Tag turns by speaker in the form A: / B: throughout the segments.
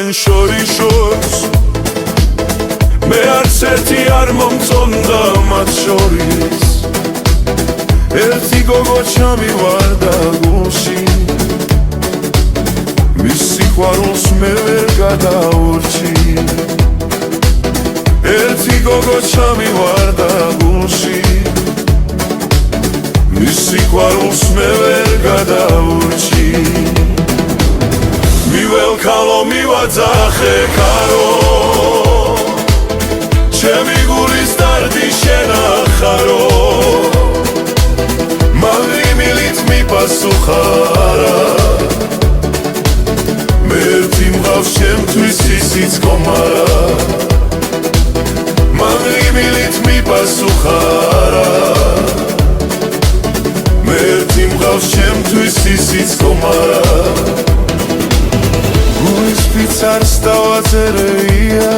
A: ვნავენ შორიშორს მე არც ერთი არ მომწონდა მათ შორის ერთი გოგო ჩამივარდა გულში მის სიყვარულს მე ვერ გადაურჩი ერთი გოგო ჩამივარდა გულში მის სიყვარულს მე ვერ გადაურჩი მიველქალო მივაძახე ქარო ჩემი გულის დარდი შენახარო მალი მილით მიპასუხა არა მე ერთი მღავს ჩემთვის ისიც კომარა მალი მილით მიპასუხა არა მე ერთი მღავს ჩემთვის ისიც კომარა გულის ფიცარს დავაწერეია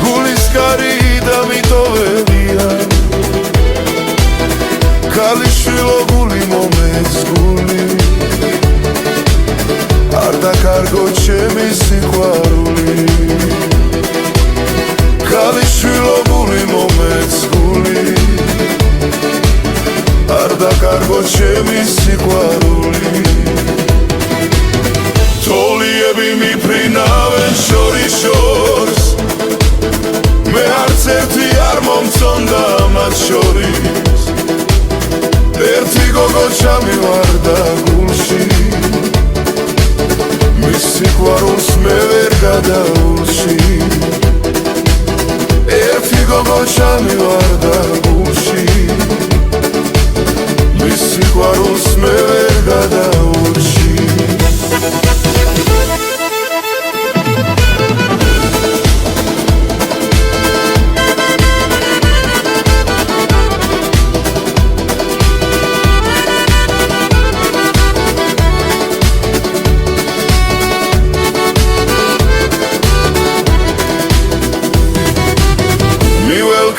A: გულის კარი დამიტოვებია ქალიშვილო გული მომეც გული არ დაკარგო ჩემი სიყვარული ქალიშვილო გული მომეც გული არ დაკარგო ჩემი სიყვარული თოლიები მიფრინავენ შორიშორს მე არც ერთი არ მომწონდა მათ შორის ერთი გოგო ჩამივარდა გულში მის სიყვარულს მე ვერ გადაურჩი ერთი გოგო ჩამივარდა გულში მის სიყვარულს მე ვერ გადაურჩი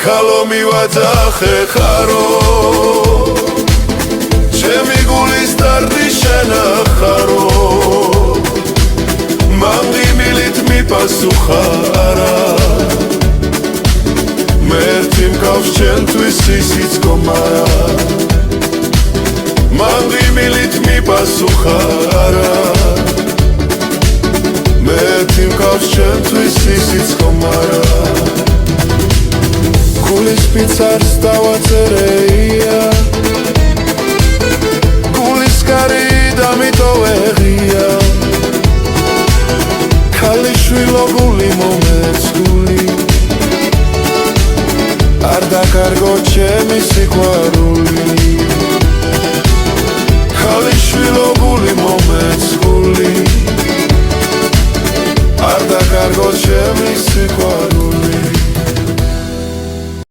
A: ქალო მივაძახე ხარო ჩემი გულის დარდი შენახარო მამდი მილით მიპასუხა არა მე ერთი მგავს ჩემთვის ისიც კომარა მამდი მილით მიპასუხა არა მე ერთი მგავს ჩემთვის ისიც კომარა გულის ფიცარს დავაწერეია გულის კარი დამიტოვე